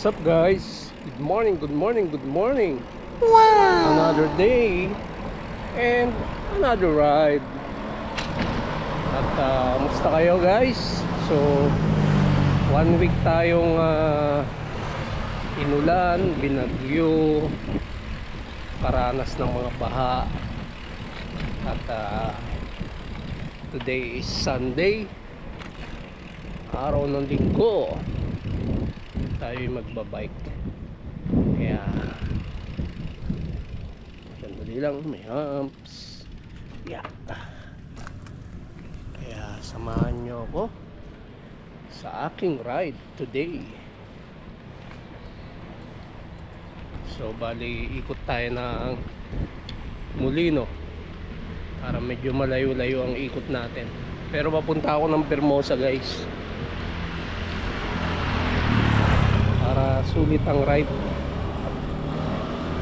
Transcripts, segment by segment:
What's up guys? Good morning, good morning, good morning. Wow! Another day and another ride. At musta kayo guys? So 1 week tayong inulan, binagyo, karanas ng mga baha. At today is Sunday, araw ng linggo. Tayo magbabike. Kaya sandali lang, may humps. Yeah. Kaya samahan nyo ako sa aking ride today. So bali ikot tayo ng Molino para medyo malayo-layo ang ikot natin. Pero papunta ako ng Vermosa guys, para sulit ang ride.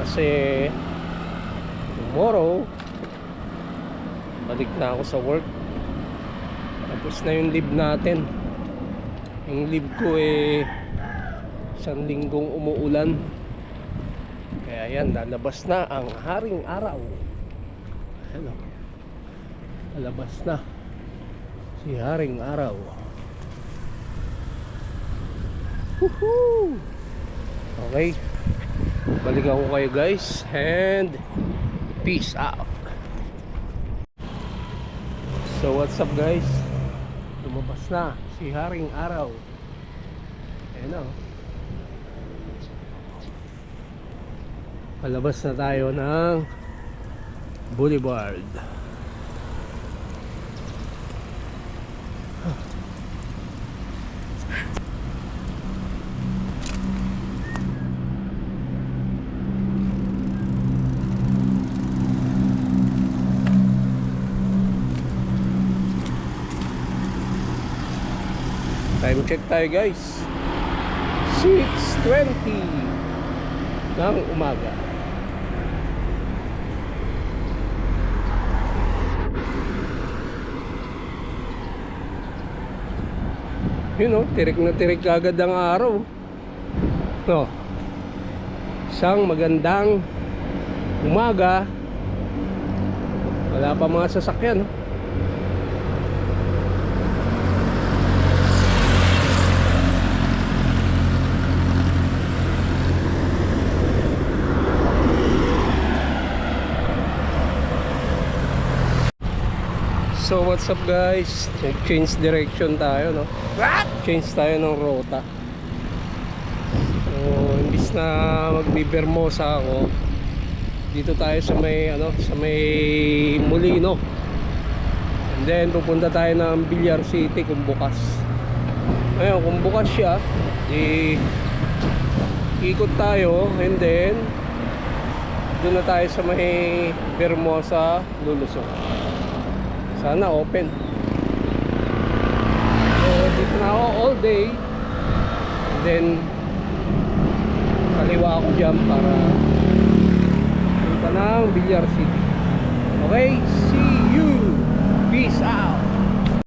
Kasi tomorrow balik na ako sa work. Tapos na yung leave natin. Yung leave ko isang linggong umuulan. Kaya yan, lalabas na ang haring araw. Hello. Lalabas na si haring araw. Woohoo! Okay, balik ako kayo guys, and peace out. So what's up guys, lumabas na si haring araw. Ayan o, palabas na tayo ng Boulevard. Time check tayo guys, 6:20 ng umaga. Yun o, tirik na tirik agad ang araw. No, isang magandang umaga. Wala pa mga sasakyan. So what's up guys, change direction tayo, no? Change tayo ng rota. So imbis na magbi-Vermosa ako, dito tayo sa may sa may Molino. And then pupunta tayo ng Villar City kung bukas. Ngayon kung bukas siya, ikot tayo, and then doon na tayo sa may Vermosa lulusong. Sana open. So dito na ako all day. And then kaliwa ako dyan para punta ng Villar City. Okay, see you. Peace out.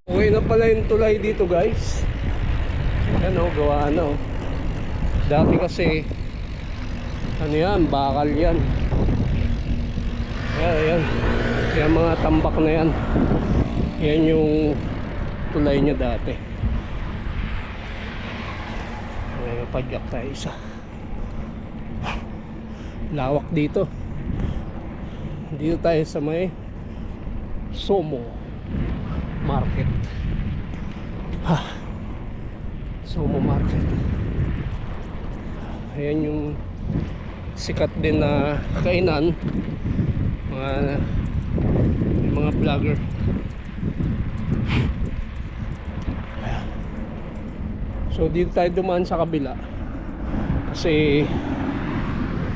Okay na pala yung tulay dito guys. Ayan o, gawa na o. Dati kasi ano yan, bakal yan. Ayan. Kaya mga tambak na yan. Yan yung tulay niya dati. May padyak tayo isa. Lawak dito. Dito tayo sa may Somo Market. Somo Market. Ayan yung sikat din na kainan. Mga vlogger. So dito tayo dumaan sa kabila kasi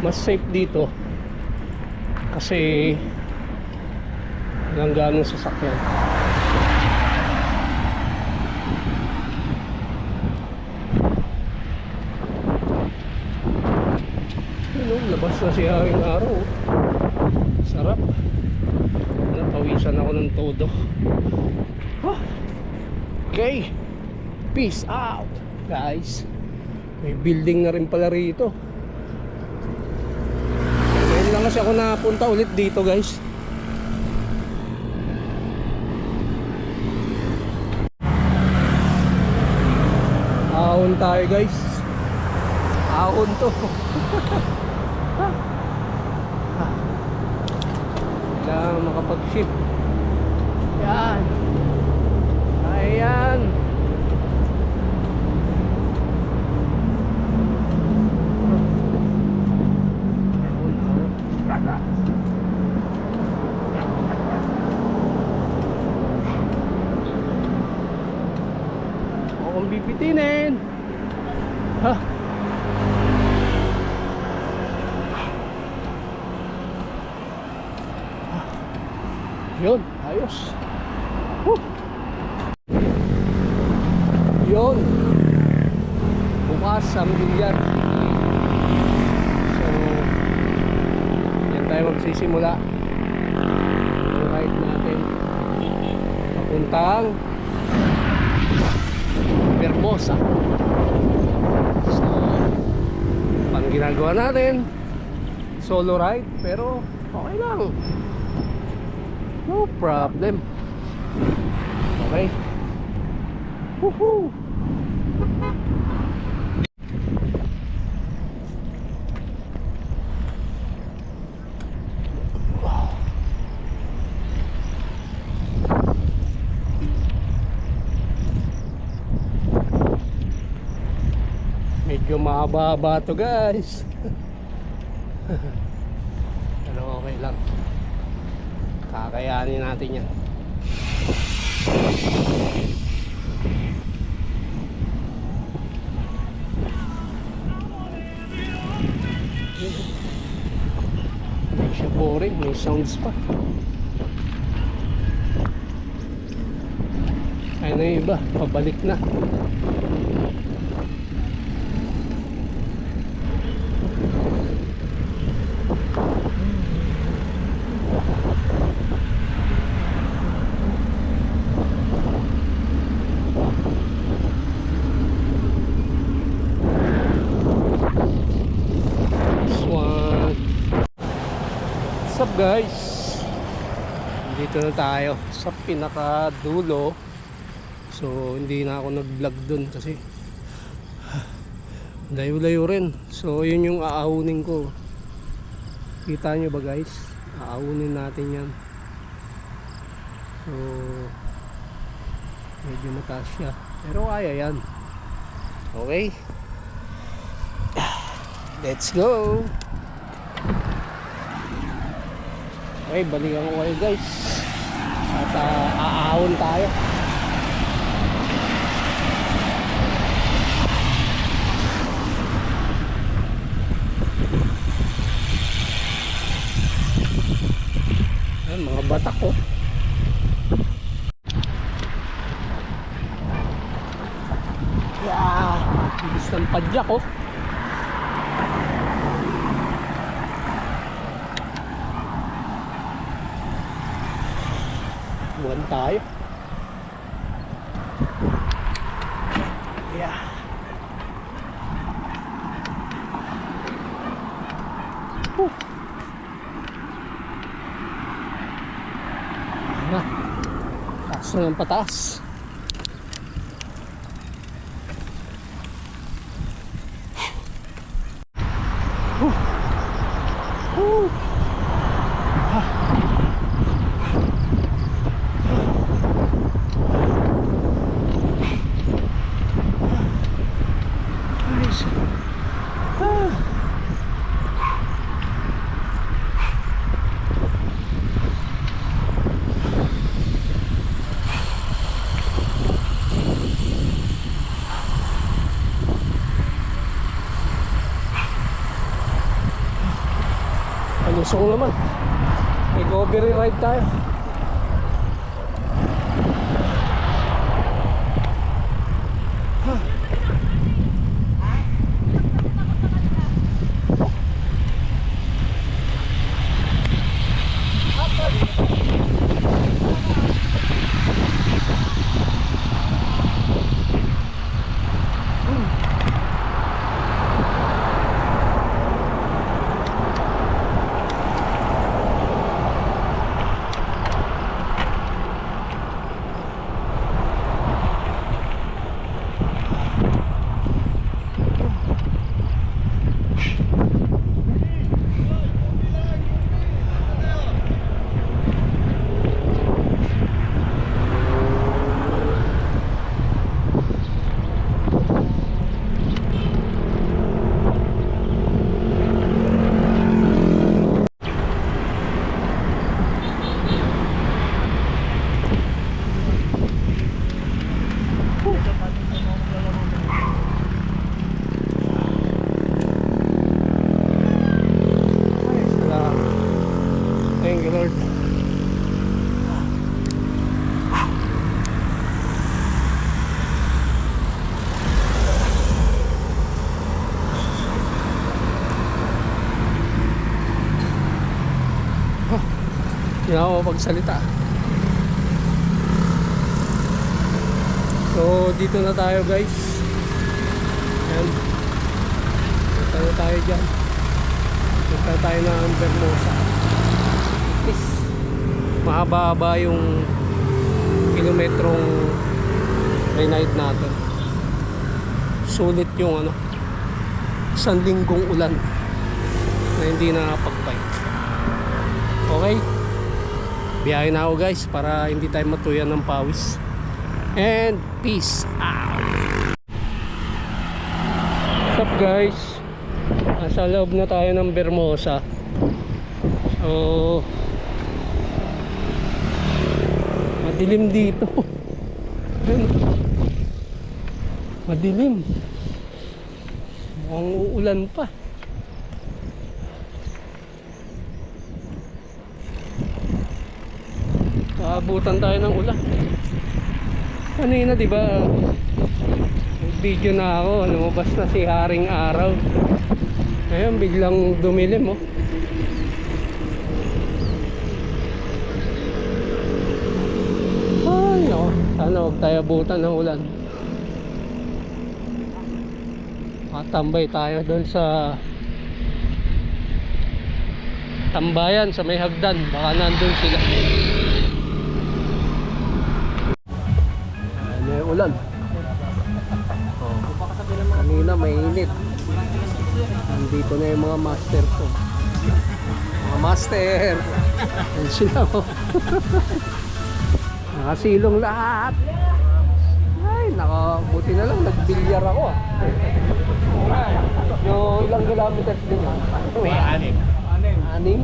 mas safe dito, kasi walang ganong sasakyan. Labas na si haring araw. Sarap. Napawisan ako ng todo. Okay, peace out guys. May building na rin pala rito. Ngayon lang kasi ako napunta ulit dito, guys. Ahon tayo, guys. Ahon to. Kailangan makapag-ship. Yan. Ayan. Akong bibitinin. Ha? Yun, ayos. Yun. Bukas ang bilyan. So, yan tayo magsisimula. Ride natin papuntang Hermosa. So, pang ginagawa natin solo ride, pero okay lang. No problem. Okay. Woohoo! Medyo mahaba-haba to, guys. Pero okay lang. Kakayanin natin yan. Hindi siya boring, may sounds pa. Ay na yung iba, pabalik na. What's up, guys? Dito na tayo sa pinakadulo. So hindi na ako nag-vlog dun kasi layo-layo rin. So yun yung aahunin ko. Kita nyo ba, guys? Aahunin natin yan. So medyo mataas siya, pero kaya yan. Okay, let's go. Okay, balikan ko kayo, guys. At aahon tayo. Ayan, mga batak ko. Yeah, bilis ng padyak ko. Buwan tayo. Yeah. Na. Taas na ng pataas. Palusong naman. May go-berry ride tayo. magsalita. So dito na tayo guys. Ayan. Punta na tayo dyan. Punta tayo ng Bermosa. Is mahaba-haba yung kilometrong ride natin. Sulit yung ano, isang linggong ulan na hindi nakapag-bike. Okay, biyahe na ako guys para hindi tayo matuyan ng pawis. And peace out. What's up guys, nasa loob na tayo ng Bermosa. So madilim dito. Madilim. Mukhang uulan pa. Aabutan tayo ng ulan. Kanina diba video na ako, lumabas na si Haring Araw. Ngayon biglang dumilim oh. Ay no, sana huwag tayo abutan ng ulan. Matambay tayo doon sa tambayan sa may hagdan, baka nandun sila. May ulan. Oh, kanina mainit. Nandito na yung mga master ko. Mga master. Yan sila oh. Nakasilong lahat. Ay naka, buti na lang nagbilyar ako ah. Yung ilang kilometers din yan? May anim. Anim?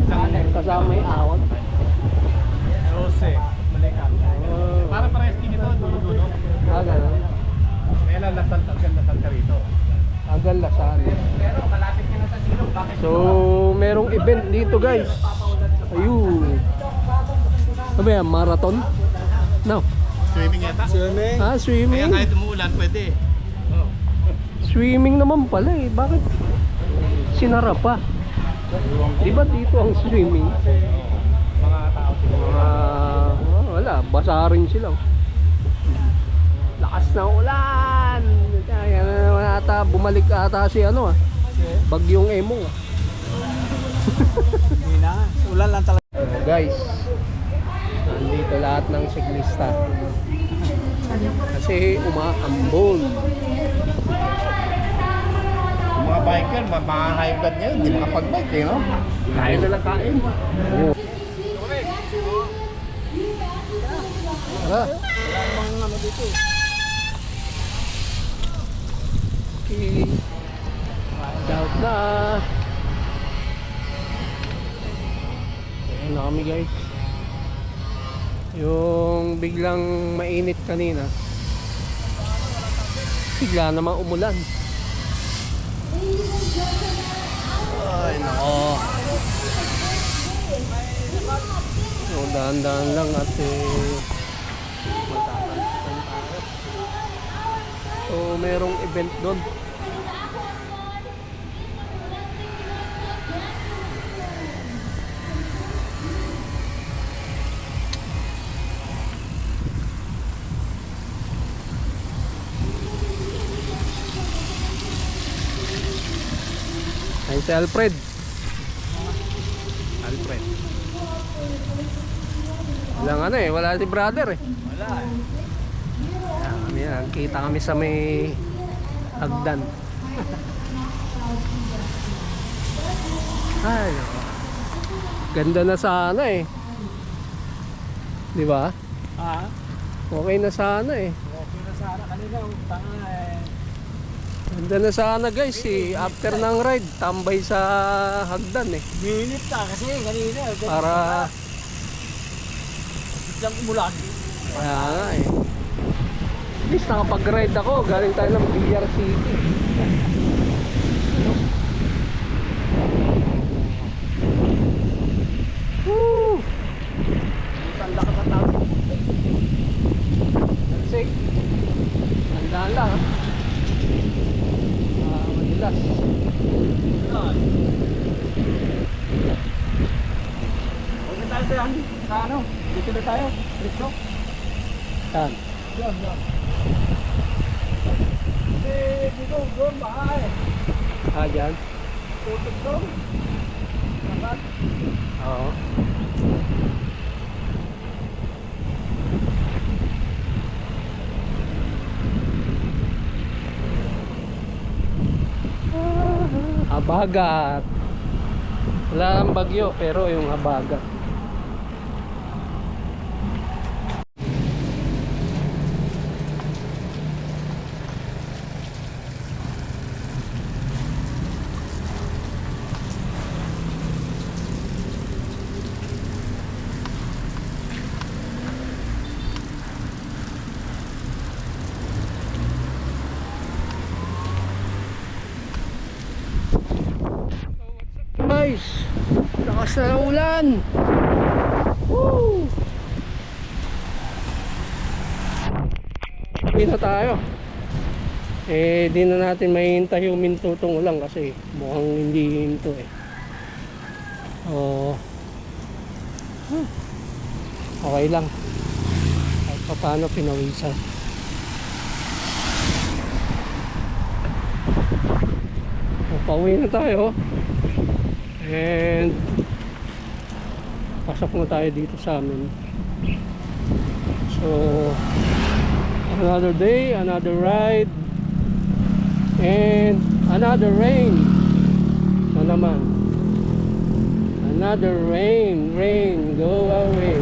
Kasama yung awon? 12. Balikan. Para parehas din ito, dulo-dulo. Gano'n? May lasal ka rito. Lasal. Pero malapit ka na sa silong. Bakit? So, merong event dito guys. Ayun. Ano ba yan? Marathon? No. Swimming yata? Swimming. Ah, swimming. Kaya kahit umuulan, pwede. Oh. Swimming naman pala eh. Bakit sinara pa? Di ba dito ang swimming? Mga tao siguro. Wala, basa rin sila. Lakas ng ulan. Kaya naman ata, bumalik ata si ano ah. Bagyong Emo ah. Hindi na. Ulan lang talaga. Guys, nandito lahat ng siklista. Kasi umaambon. Mga biker, mga high blood niya, hindi makapag-bike eh, no? Kain na lang kain. Oo. Tara. Okay. Doubt na. Ayan na kami guys. Yung biglang mainit kanina, bigla naman umulan. Ay nako. So dahan-dahan lang at matatalsikan tayo. So merong event doon. Ay si Alfred. Alfred. Walang ano eh, wala si brother eh. Wala eh. Yan, kita kami sa may hagdan. Ay, nako. Ganda na sana eh. Di ba? Ah? Okay na sana eh. Okay na sana. Kanina, tanga eh. Ganda na sana guys eh. After ng ride, tambay sa hagdan eh. Minit ka kasi kanina. Para Biglang umulan. kaya nga eh. At least nakapag-ride ako. Galing tayo ng BR City. Woo! Tanda ka sa tao. Safe. Tandaan lang ha. Madilas. Okay tayo sa ano? tayo. Dito. Saan? Yan. Dito, doon, bahay. Ah, dyan? Tutok doon. Dapat. Oo. Habagat. Wala ang bagyo pero yung habagat. Guys, lakas na ng ulan. Woo! Uwi na tayo. Di na natin mahihintay yung minto tong ulan kasi mukhang hindi hinto eh. Oh. Okay lang. Kahit pa paano pinawisan. Pauwi na tayo. And pasok na tayo dito sa amin. So another day, another ride, and another rain na naman. Another rain, go away.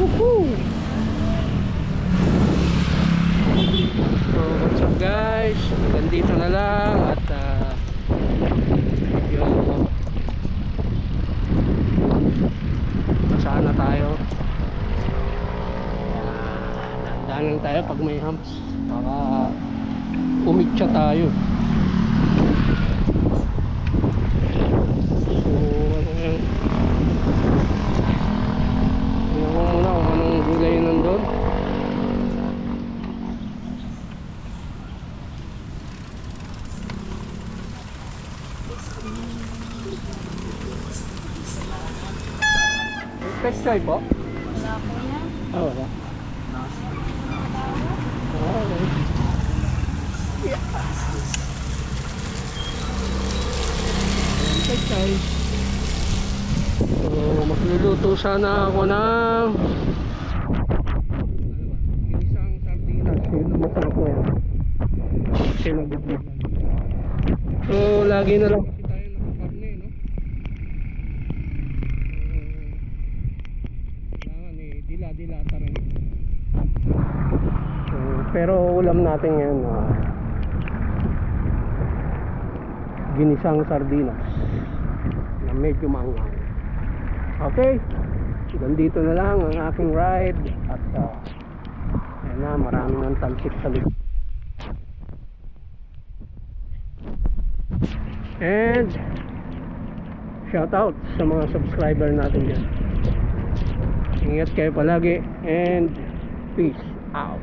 Woohoo! So what's up guys, nandito na lang at saan na tayo. Dahan lang tayo pag may humps baka umitsa tayo. So ano yan, tingnan mo muna kung anong gulay nandun. Fresh choy po? Wala po yan. Ah, wala. Okay. Fresh choy. So, magluluto sana ako ng ginisang sardinas. Yun ang masarap ko yan. Sinagod. So, lagi na lang kasi tayo nakakarne, no? Dila-dilata rin. So, pero ulam natin ngayon ginisang sardinas na medyo maanghang. Okay, ganito na lang ang aking ride at ayan na, marami ng talsik sa likod. And shout out sa mga subscriber natin dyan. Ingat kayo palagi and peace out.